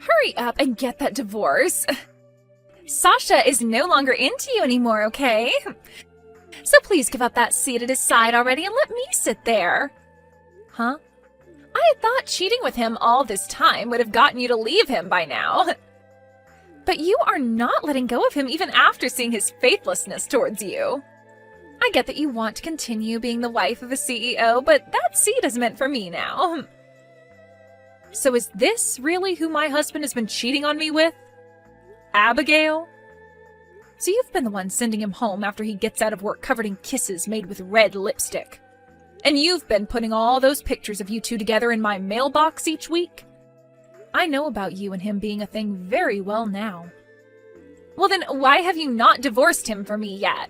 Hurry up and get that divorce. Sasha is no longer into you anymore, okay? So please give up that seat at his side already and let me sit there. Huh? I had thought cheating with him all this time would have gotten you to leave him by now. But you are not letting go of him even after seeing his faithlessness towards you. I get that you want to continue being the wife of a CEO, but that seat is meant for me now. So is this really who my husband has been cheating on me with? Abigail? So you've been the one sending him home after he gets out of work covered in kisses made with red lipstick. And you've been putting all those pictures of you two together in my mailbox each week? I know about you and him being a thing very well now. Well then, why have you not divorced him for me yet?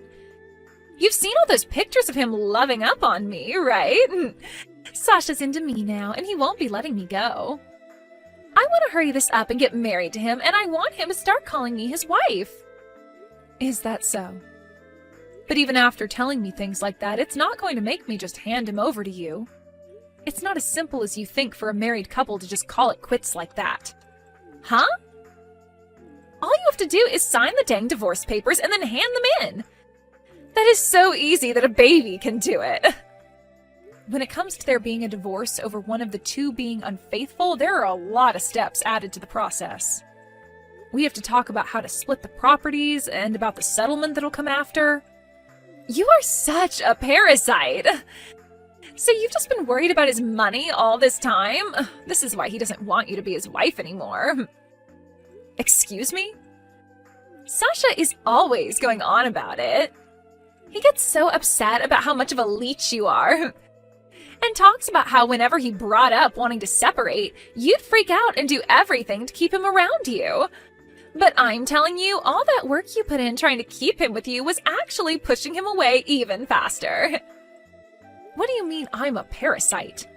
You've seen all those pictures of him loving up on me, right? Sasha's into me now, and he won't be letting me go. I want to hurry this up and get married to him, and I want him to start calling me his wife. Is that so? But even after telling me things like that, it's not going to make me just hand him over to you. It's not as simple as you think for a married couple to just call it quits like that. Huh? All you have to do is sign the dang divorce papers and then hand them in. That is so easy that a baby can do it. When it comes to there being a divorce over one of the two being unfaithful, there are a lot of steps added to the process. We have to talk about how to split the properties and about the settlement that'll come after. You are such a parasite. So you've just been worried about his money all this time? This is why he doesn't want you to be his wife anymore. Excuse me? Sasha is always going on about it. He gets so upset about how much of a leech you are. And talks about how whenever he brought up wanting to separate, you'd freak out and do everything to keep him around you. But I'm telling you, all that work you put in trying to keep him with you was actually pushing him away even faster. What do you mean I'm a parasite?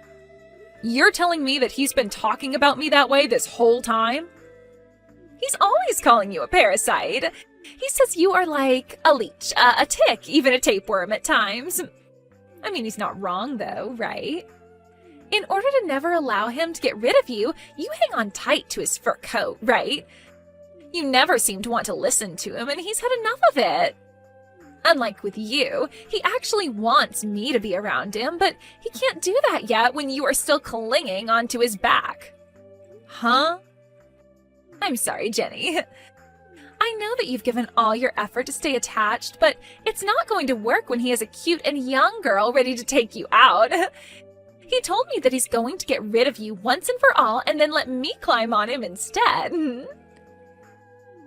You're telling me that he's been talking about me that way this whole time? He's always calling you a parasite. He says you are like a leech, a tick, even a tapeworm at times. I mean, he's not wrong though, right? In order to never allow him to get rid of you, you hang on tight to his fur coat, right? You never seem to want to listen to him, and he's had enough of it. Unlike with you, he actually wants me to be around him, but he can't do that yet when you are still clinging onto his back. Huh? I'm sorry, Jenny. I know that you've given all your effort to stay attached, but it's not going to work when he has a cute and young girl ready to take you out. He told me that he's going to get rid of you once and for all and then let me climb on him instead.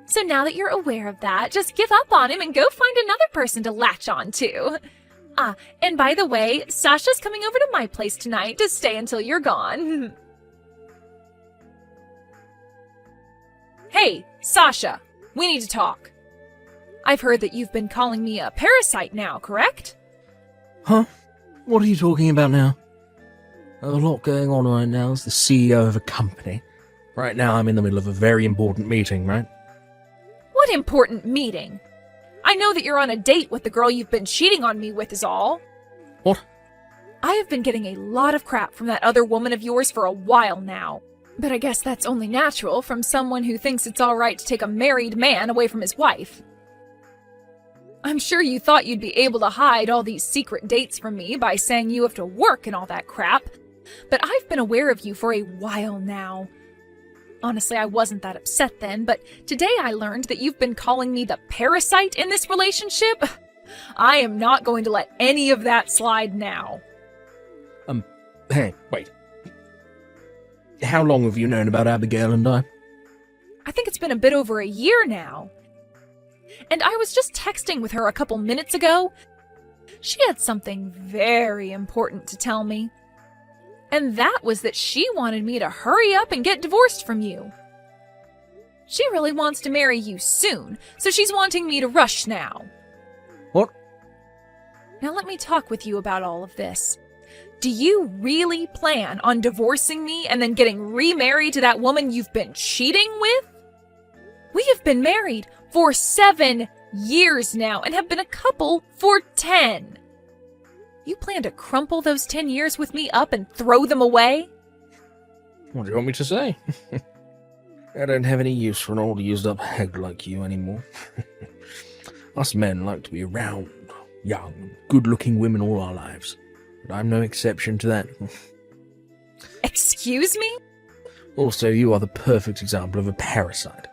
So now that you're aware of that, just give up on him and go find another person to latch on to. Ah, and by the way, Sasha's coming over to my place tonight to stay until you're gone. Hey, Sasha, we need to talk. I've heard that you've been calling me a parasite now, correct? Huh? What are you talking about now? I have a lot going on right now as the CEO of a company. Right now I'm in the middle of a very important meeting, right? What important meeting? I know that you're on a date with the girl you've been cheating on me with is all. What? I have been getting a lot of crap from that other woman of yours for a while now. But I guess that's only natural from someone who thinks it's all right to take a married man away from his wife. I'm sure you thought you'd be able to hide all these secret dates from me by saying you have to work and all that crap, but I've been aware of you for a while now. Honestly, I wasn't that upset then, but today I learned that you've been calling me the parasite in this relationship. I am not going to let any of that slide now. Hey, wait. How long have you known about Abigail and I? I think it's been a bit over a year now. And I was just texting with her a couple minutes ago. She had something very important to tell me. And that was that she wanted me to hurry up and get divorced from you. She really wants to marry you soon, so she's wanting me to rush now. What? Now let me talk with you about all of this. Do you really plan on divorcing me and then getting remarried to that woman you've been cheating with? We have been married for 7 years now and have been a couple for 10. You plan to crumple those 10 years with me up and throw them away? What do you want me to say? I don't have any use for an old used-up hag like you anymore. Us men like to be around, young, good-looking women all our lives. But I'm no exception to that. Excuse me? Also, you are the perfect example of a parasite.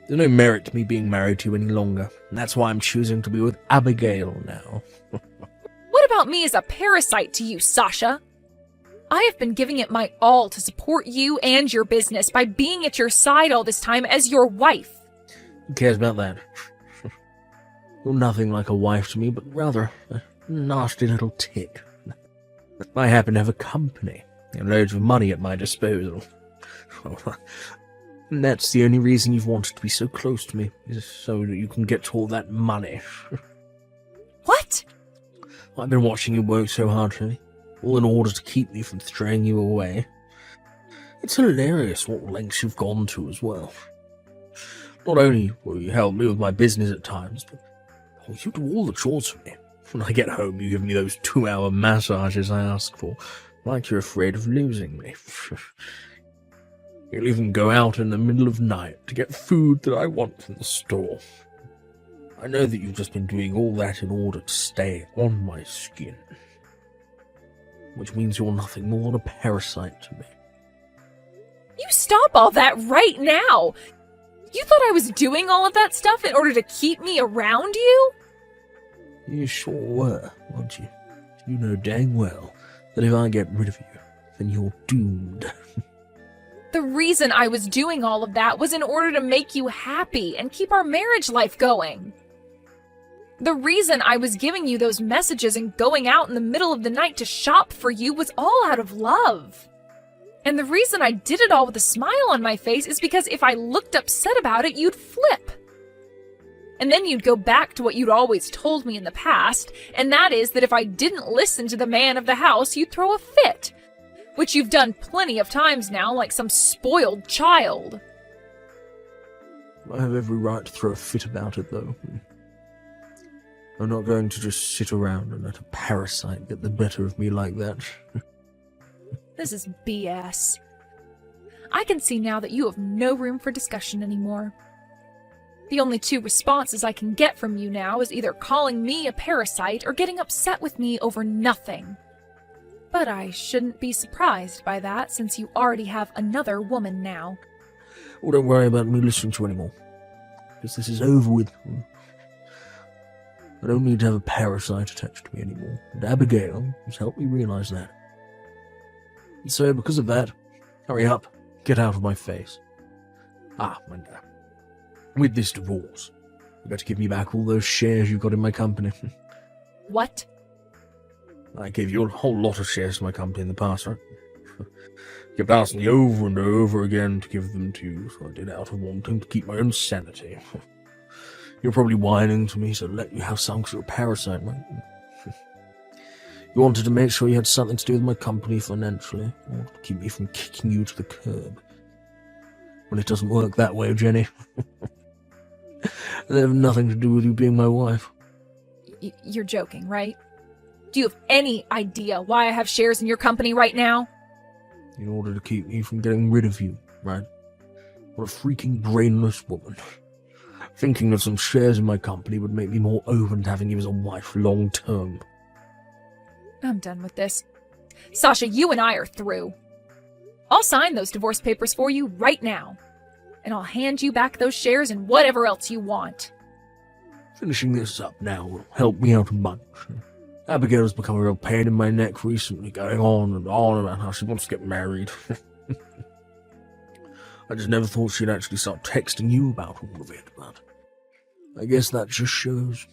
There's no merit to me being married to you any longer, and that's why I'm choosing to be with Abigail now. What about me as a parasite to you, Sasha? I have been giving it my all to support you and your business by being at your side all this time as your wife. Who cares about that? You're nothing like a wife to me, but rather a nasty little tick. I happen to have a company and loads of money at my disposal. And that's the only reason you've wanted to be so close to me, is so that you can get all that money. What? I've been watching you work so hard for me, all in order to keep me from throwing you away. It's hilarious what lengths you've gone to as well. Not only will you help me with my business at times, but you do all the chores for me. When I get home, you give me those 2-hour massages I ask for, like you're afraid of losing me. You'll even go out in the middle of night to get food that I want from the store. I know that you've just been doing all that in order to stay on my skin. Which means you're nothing more than a parasite to me. You stop all that right now! You thought I was doing all of that stuff in order to keep me around you? You sure were, weren't you? You know dang well that if I get rid of you, then you're doomed. The reason I was doing all of that was in order to make you happy and keep our marriage life going. The reason I was giving you those messages and going out in the middle of the night to shop for you was all out of love. And the reason I did it all with a smile on my face is because if I looked upset about it, you'd flip. And then you'd go back to what you'd always told me in the past, and that is that if I didn't listen to the man of the house, you'd throw a fit. Which you've done plenty of times now, like some spoiled child. I have every right to throw a fit about it, though. I'm not going to just sit around and let a parasite get the better of me like that. This is BS. I can see now that you have no room for discussion anymore. The only two responses I can get from you now is either calling me a parasite or getting upset with me over nothing. But I shouldn't be surprised by that, since you already have another woman now. Well, don't worry about me listening to you anymore, because this is over with. I don't need to have a parasite attached to me anymore, and Abigail has helped me realize that. And so, because of that, hurry up, get out of my face. And with this divorce, you got to give me back all those shares you got in my company. What? I gave you a whole lot of shares in my company in the past, right? You kept asking me over and over again to give them to you, so I did out of wanting to keep my own sanity. You're probably whining to me, so let you have some because you're a parasite, right? You wanted to make sure you had something to do with my company financially, or to keep me from kicking you to the curb. Well, it doesn't work that way, Jenny. They have nothing to do with you being my wife. You're joking, right? Do you have any idea why I have shares in your company right now? In order to keep me from getting rid of you, right? What a freaking brainless woman. Thinking that some shares in my company would make me more open to having you as a wife long term. I'm done with this. Sasha, you and I are through. I'll sign those divorce papers for you right now. And I'll hand you back those shares and whatever else you want. Finishing this up now will help me out a bunch. Abigail's become a real pain in my neck recently, going on and on about how she wants to get married. I just never thought she'd actually start texting you about all of it, but I guess that just shows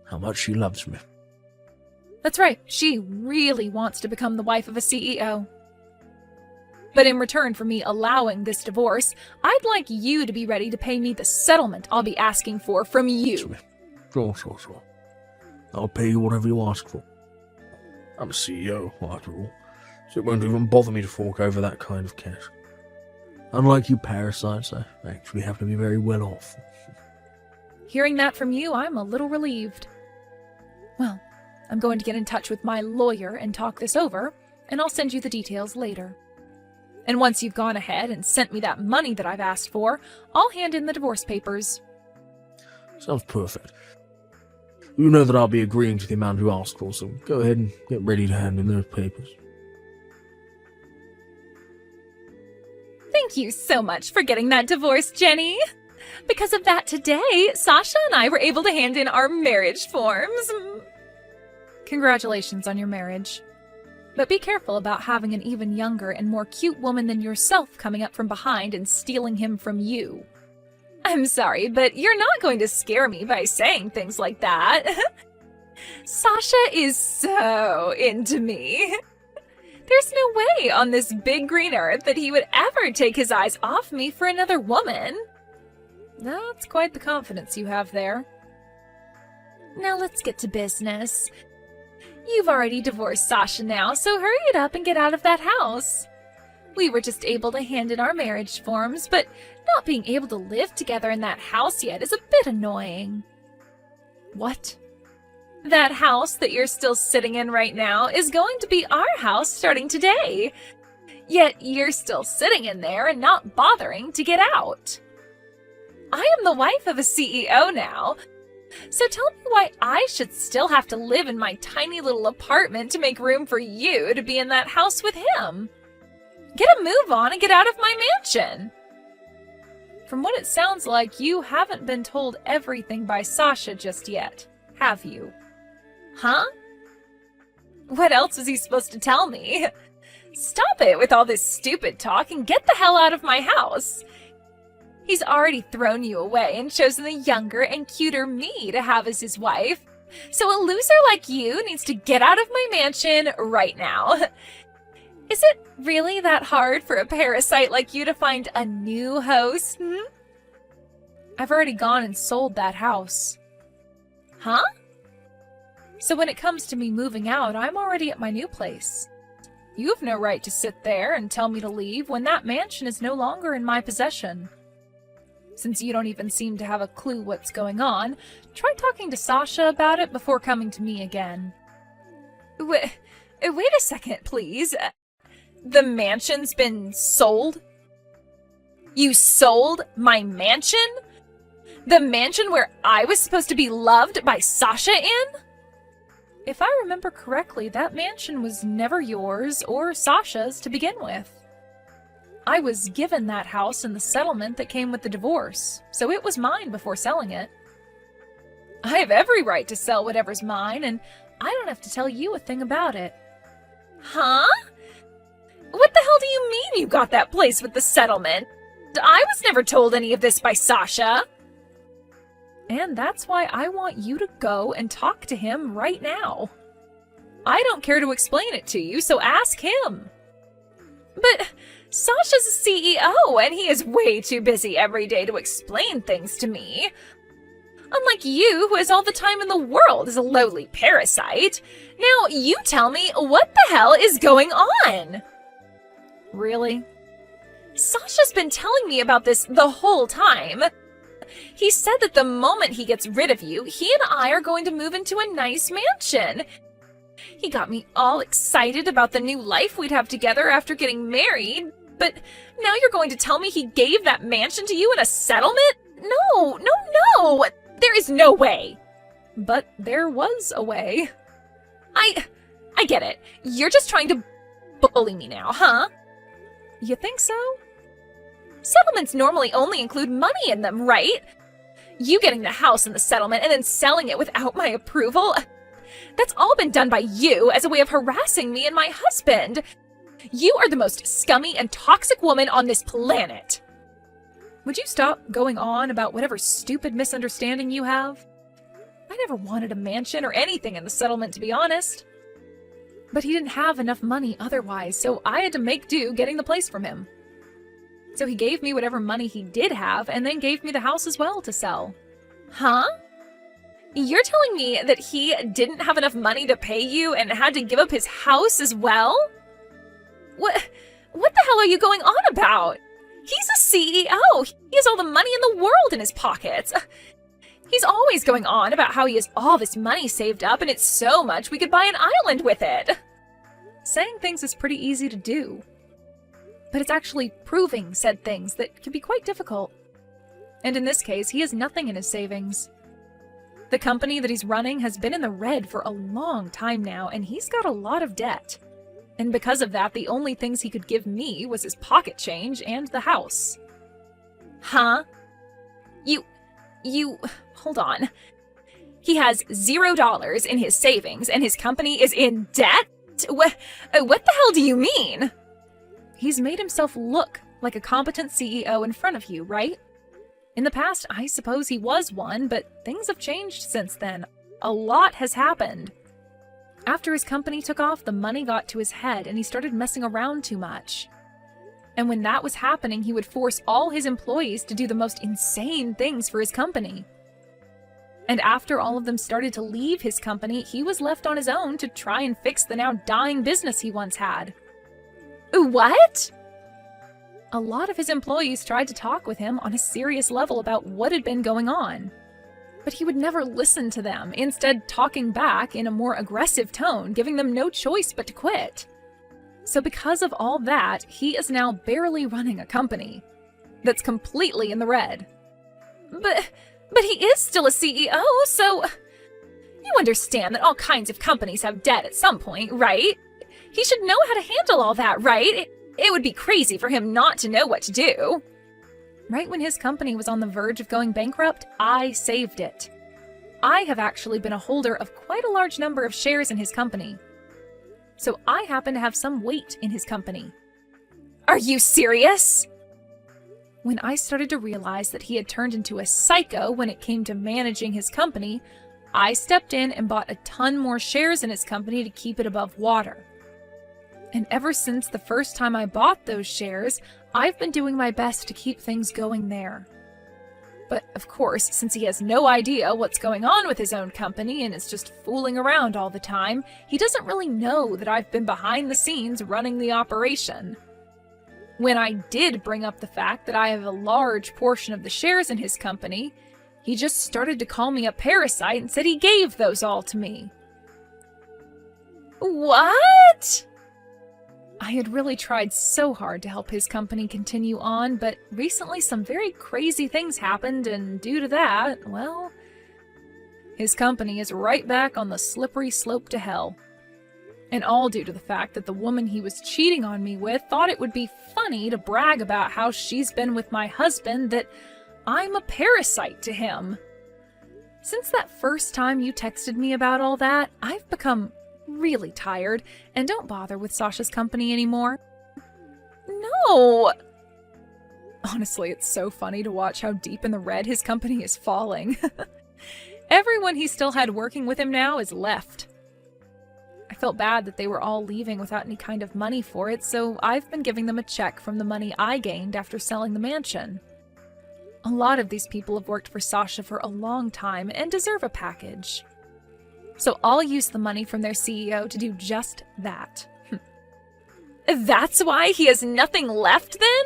how much she loves me. That's right, she really wants to become the wife of a CEO. But in return for me allowing this divorce, I'd like you to be ready to pay me the settlement I'll be asking for from you. Sure. I'll pay you whatever you ask for. I'm a CEO, after all, so it won't even bother me to fork over that kind of cash. Unlike you parasites, I actually have to be very well off. Hearing that from you, I'm a little relieved. Well, I'm going to get in touch with my lawyer and talk this over, and I'll send you the details later. And once you've gone ahead and sent me that money that I've asked for, I'll hand in the divorce papers. Sounds perfect. You know that I'll be agreeing to the amount you ask for, so go ahead and get ready to hand in those papers. Thank you so much for getting that divorce, Jenny. Because of that today, Sasha and I were able to hand in our marriage forms. Congratulations on your marriage. But be careful about having an even younger and more cute woman than yourself coming up from behind and stealing him from you. I'm sorry, but you're not going to scare me by saying things like that. Sasha is so into me. There's no way on this big green earth that he would ever take his eyes off me for another woman. That's quite the confidence you have there. Now let's get to business. You've already divorced Sasha now, so hurry it up and get out of that house. We were just able to hand in our marriage forms, but not being able to live together in that house yet is a bit annoying. What? That house that you're still sitting in right now is going to be our house starting today. Yet you're still sitting in there and not bothering to get out. I am the wife of a CEO now, so tell me why I should still have to live in my tiny little apartment to make room for you to be in that house with him. Get a move on and get out of my mansion. From what it sounds like, you haven't been told everything by Sasha just yet, have you? Huh? What else was he supposed to tell me? Stop it with all this stupid talk and get the hell out of my house. He's already thrown you away and chosen the younger and cuter me to have as his wife. So a loser like you needs to get out of my mansion right now. Is it really that hard for a parasite like you to find a new host? I've already gone and sold that house. Huh? So when it comes to me moving out, I'm already at my new place. You have no right to sit there and tell me to leave when that mansion is no longer in my possession. Since you don't even seem to have a clue what's going on, try talking to Sasha about it before coming to me again. Wait a second, please. The mansion's been sold? You sold my mansion? The mansion where I was supposed to be loved by Sasha in? If I remember correctly, that mansion was never yours or Sasha's to begin with. I was given that house in the settlement that came with the divorce, so it was mine before selling it. I have every right to sell whatever's mine, and I don't have to tell you a thing about it. Huh? What the hell do you mean you got that place with the settlement? I was never told any of this by Sasha. And that's why I want you to go and talk to him right now. I don't care to explain it to you, so ask him. But Sasha's a CEO, and he is way too busy every day to explain things to me. Unlike you, who has all the time in the world as a lowly parasite. Now, you tell me, what the hell is going on? Really? Sasha's been telling me about this the whole time. He said that the moment he gets rid of you, he and I are going to move into a nice mansion. He got me all excited about the new life we'd have together after getting married, but now you're going to tell me he gave that mansion to you in a settlement? No, no, no! There is no way! But there was a way. I get it. You're just trying to bully me now, huh? You think so? Settlements normally only include money in them, right? You getting the house in the settlement and then selling it without my approval? That's all been done by you as a way of harassing me and my husband. You are the most scummy and toxic woman on this planet. Would you stop going on about whatever stupid misunderstanding you have? I never wanted a mansion or anything in the settlement, to be honest. But he didn't have enough money otherwise, so I had to make do getting the place from him. So he gave me whatever money he did have, and then gave me the house as well to sell. Huh? You're telling me that he didn't have enough money to pay you and had to give up his house as well? What the hell are you going on about? He's a CEO. He has all the money in the world in his pockets. He's always going on about how he has all this money saved up and it's so much we could buy an island with it. Saying things is pretty easy to do. but it's actually proving said things that can be quite difficult. And in this case, he has nothing in his savings. The company that he's running has been in the red for a long time now, and he's got a lot of debt. And because of that, the only things he could give me was his pocket change and the house. Huh? Hold on. He has $0 in his savings, and his company is in debt? What the hell do you mean? He's made himself look like a competent CEO in front of you, right? In the past, I suppose he was one, but things have changed since then. A lot has happened. After his company took off, the money got to his head and he started messing around too much. And when that was happening, he would force all his employees to do the most insane things for his company. And after all of them started to leave his company, he was left on his own to try and fix the now dying business he once had. What? A lot of his employees tried to talk with him on a serious level about what had been going on. But he would never listen to them, instead talking back in a more aggressive tone, giving them no choice but to quit. So because of all that, he is now barely running a company that's completely in the red. But he is still a CEO, so you understand that all kinds of companies have debt at some point, right? He should know how to handle all that, right? It would be crazy for him not to know what to do. Right when his company was on the verge of going bankrupt, I saved it. I have actually been a holder of quite a large number of shares in his company. So I happen to have some weight in his company. Are you serious? When I started to realize that he had turned into a psycho when it came to managing his company, I stepped in and bought a ton more shares in his company to keep it above water. And ever since the first time I bought those shares, I've been doing my best to keep things going there. But of course, since he has no idea what's going on with his own company and is just fooling around all the time, he doesn't really know that I've been behind the scenes running the operation. When I did bring up the fact that I have a large portion of the shares in his company, he just started to call me a parasite and said he gave those all to me. What? I had really tried so hard to help his company continue on, but recently some very crazy things happened, and due to that, well, his company is right back on the slippery slope to hell. And all due to the fact that the woman he was cheating on me with thought it would be funny to brag about how she's been with my husband, that I'm a parasite to him. Since that first time you texted me about all that, I've become really tired and don't bother with Sasha's company anymore. No! Honestly, it's so funny to watch how deep in the red his company is falling. Everyone he still had working with him now is left. I felt bad that they were all leaving without any kind of money for it, so I've been giving them a check from the money I gained after selling the mansion. A lot of these people have worked for Sasha for a long time and deserve a package. So I'll use the money from their CEO to do just that. That's why he has nothing left then?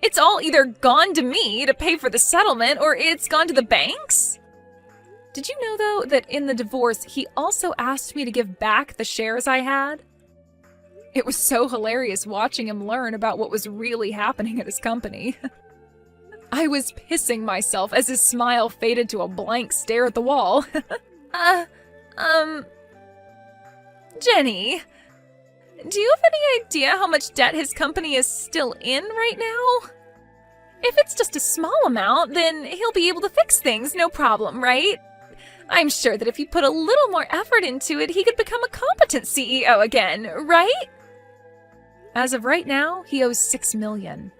It's all either gone to me to pay for the settlement, or it's gone to the banks? Did you know, though, that in the divorce, he also asked me to give back the shares I had? It was so hilarious watching him learn about what was really happening at his company. I was pissing myself as his smile faded to a blank stare at the wall. Jenny, do you have any idea how much debt his company is still in right now? If it's just a small amount, then he'll be able to fix things, no problem, right? I'm sure that if he put a little more effort into it, he could become a competent CEO again, right? As of right now, he owes $6 million.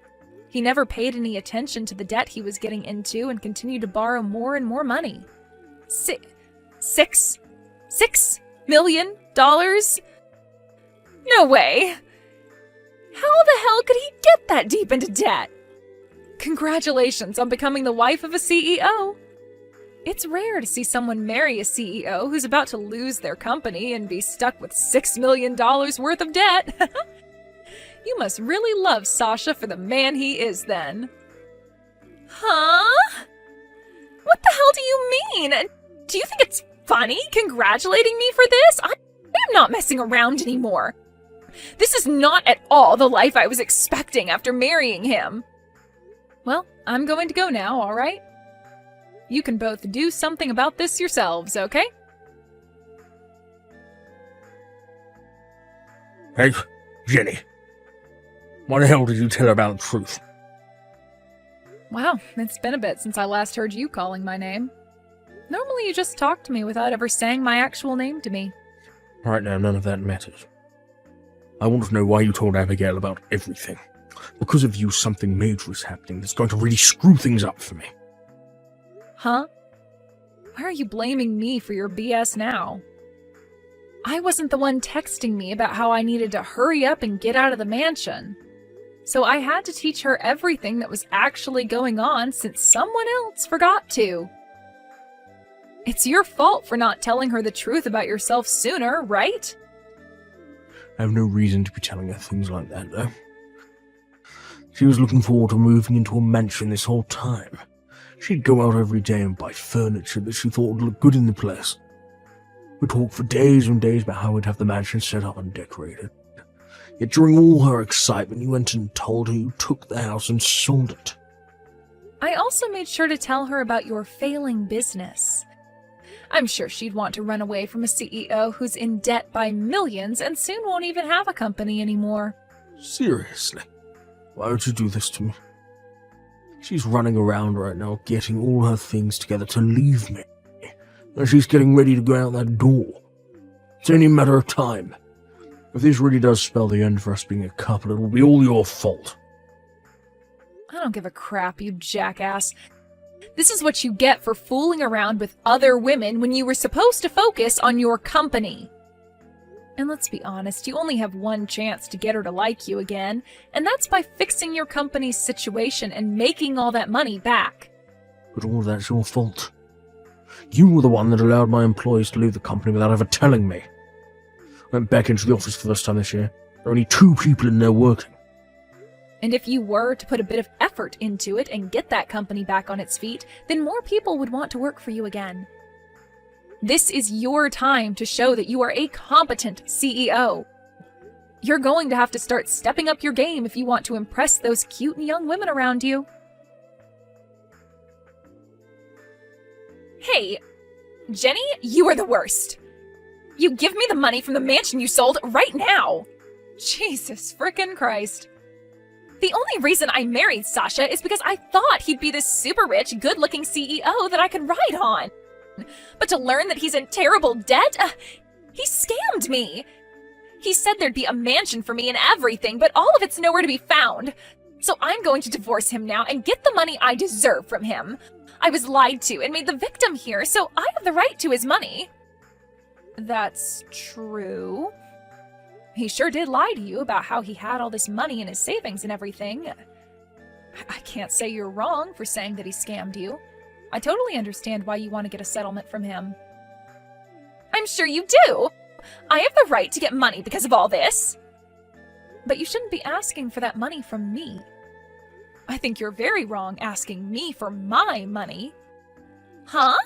He never paid any attention to the debt he was getting into and continued to borrow more and more money. $6 million? No way! How the hell could he get that deep into debt? Congratulations on becoming the wife of a CEO. It's rare to see someone marry a CEO who's about to lose their company and be stuck with $6 million worth of debt. You must really love Sasha for the man he is then. Huh? What the hell do you mean? Do you think it's funny congratulating me for this? I'm not messing around anymore. This is not at all the life I was expecting after marrying him. Well, I'm going to go now, all right? You can both do something about this yourselves, okay? Hey, Jenny. Why the hell did you tell her about the truth? Wow, it's been a bit since I last heard you calling my name. Normally you just talk to me without ever saying my actual name to me. Right now, none of that matters. I want to know why you told Abigail about everything. Because of you, something major is happening that's going to really screw things up for me. Huh? Why are you blaming me for your BS now? I wasn't the one texting me about how I needed to hurry up and get out of the mansion. So I had to teach her everything that was actually going on since someone else forgot to. It's your fault for not telling her the truth about yourself sooner, right? I have no reason to be telling her things like that, though. She was looking forward to moving into a mansion this whole time. She'd go out every day and buy furniture that she thought would look good in the place. We'd talk for days and days about how we'd have the mansion set up and decorated. Yet during all her excitement, you went and told her you took the house and sold it. I also made sure to tell her about your failing business. I'm sure she'd want to run away from a CEO who's in debt by millions and soon won't even have a company anymore. Seriously? Why would you do this to me? She's running around right now getting all her things together to leave me. And she's getting ready to go out that door. It's only a matter of time. If this really does spell the end for us being a couple, it will be all your fault. I don't give a crap, you jackass. This is what you get for fooling around with other women when you were supposed to focus on your company. And let's be honest, you only have one chance to get her to like you again, and that's by fixing your company's situation and making all that money back. But all that's your fault. You were the one that allowed my employees to leave the company without ever telling me. I went back into the office for the first time this year. There are only 2 people in there working. And if you were to put a bit of effort into it and get that company back on its feet, then more people would want to work for you again. This is your time to show that you are a competent CEO. You're going to have to start stepping up your game if you want to impress those cute young women around you. Hey, Jenny, you are the worst. You give me the money from the mansion you sold right now. Jesus frickin' Christ. The only reason I married Sasha is because I thought he'd be this super rich, good-looking CEO that I could ride on. But to learn that he's in terrible debt, he scammed me. He said there'd be a mansion for me and everything, but all of it's nowhere to be found. So I'm going to divorce him now and get the money I deserve from him. I was lied to and made the victim here, so I have the right to his money. That's true. He sure did lie to you about how he had all this money in his savings and everything. I can't say you're wrong for saying that he scammed you. I totally understand why you want to get a settlement from him. I'm sure you do! I have the right to get money because of all this! But you shouldn't be asking for that money from me. I think you're very wrong asking me for my money. Huh?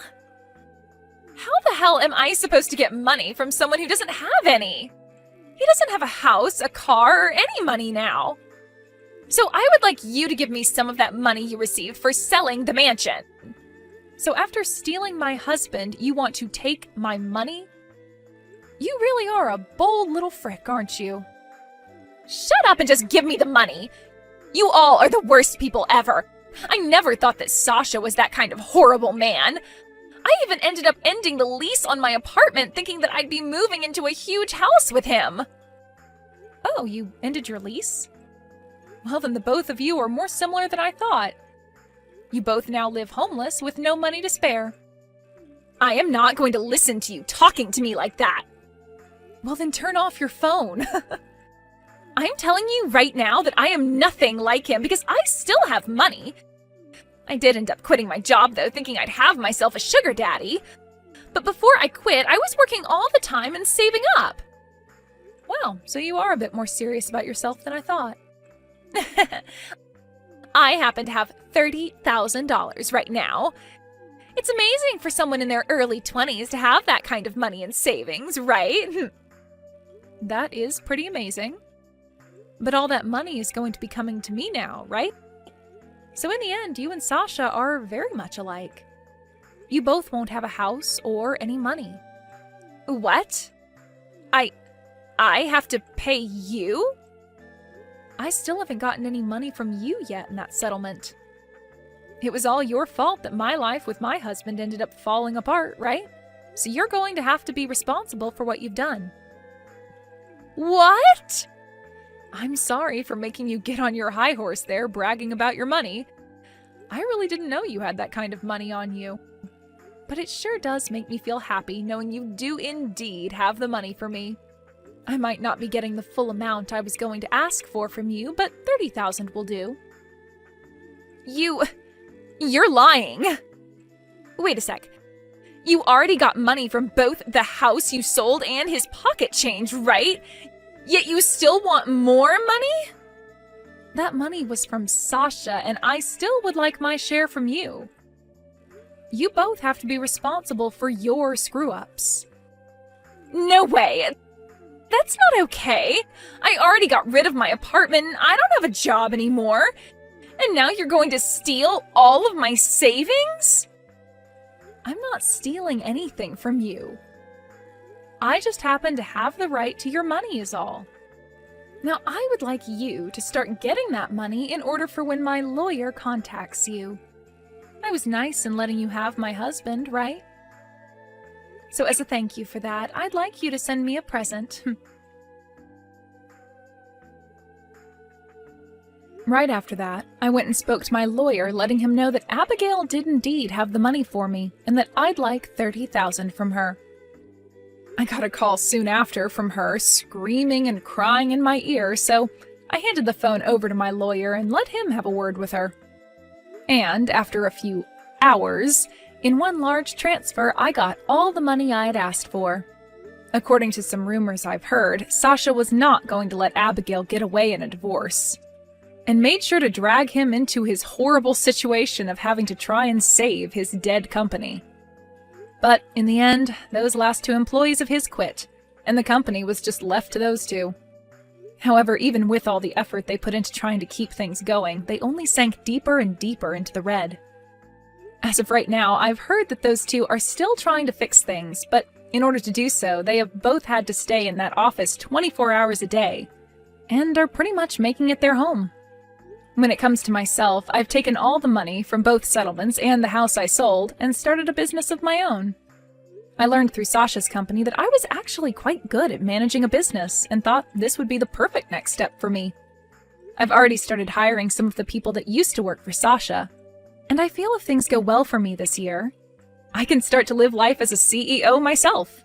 How the hell am I supposed to get money from someone who doesn't have any? He doesn't have a house, a car, or any money now. So I would like you to give me some of that money you received for selling the mansion. So after stealing my husband, you want to take my money? You really are a bold little frick, aren't you? Shut up and just give me the money. You all are the worst people ever. I never thought that Sasha was that kind of horrible man. I even ended up ending the lease on my apartment thinking that I'd be moving into a huge house with him. Oh, you ended your lease? Well, then the both of you are more similar than I thought. You both now live homeless with no money to spare. I am not going to listen to you talking to me like that. Well, then turn off your phone. I'm telling you right now that I am nothing like him because I still have money. I did end up quitting my job, though, thinking I'd have myself a sugar daddy. But before I quit, I was working all the time and saving up. Wow, so you are a bit more serious about yourself than I thought. I happen to have $30,000 right now. It's amazing for someone in their early 20s to have that kind of money in savings, right? That is pretty amazing. But all that money is going to be coming to me now, right? So in the end, you and Sasha are very much alike. You both won't have a house or any money. What? I have to pay you? I still haven't gotten any money from you yet in that settlement. It was all your fault that my life with my husband ended up falling apart, right? So you're going to have to be responsible for what you've done. What? I'm sorry for making you get on your high horse there, bragging about your money. I really didn't know you had that kind of money on you. But it sure does make me feel happy knowing you do indeed have the money for me. I might not be getting the full amount I was going to ask for from you, but 30,000 will do. You're lying. Wait a sec. You already got money from both the house you sold and his pocket change, right? Yet you still want more money? That money was from Sasha, and I still would like my share from you. You both have to be responsible for your screw-ups. No way! That's not okay. I already got rid of my apartment, and I don't have a job anymore. And now you're going to steal all of my savings? I'm not stealing anything from you. I just happen to have the right to your money is all. Now, I would like you to start getting that money in order for when my lawyer contacts you. I was nice in letting you have my husband, right? So as a thank you for that, I'd like you to send me a present. Right after that, I went and spoke to my lawyer, letting him know that Abigail did indeed have the money for me, and that I'd like 30,000 from her. I got a call soon after from her, screaming and crying in my ear, so I handed the phone over to my lawyer and let him have a word with her. And after a few hours, in one large transfer, I got all the money I had asked for. According to some rumors I've heard, Sasha was not going to let Abigail get away in a divorce, and made sure to drag him into his horrible situation of having to try and save his dead company. But in the end, those last 2 employees of his quit, and the company was just left to those 2. However, even with all the effort they put into trying to keep things going, they only sank deeper and deeper into the red. As of right now, I've heard that those 2 are still trying to fix things, but in order to do so, they have both had to stay in that office 24 hours a day, and are pretty much making it their home. When it comes to myself, I've taken all the money from both settlements and the house I sold and started a business of my own. I learned through Sasha's company that I was actually quite good at managing a business and thought this would be the perfect next step for me. I've already started hiring some of the people that used to work for Sasha, and I feel if things go well for me this year, I can start to live life as a CEO myself.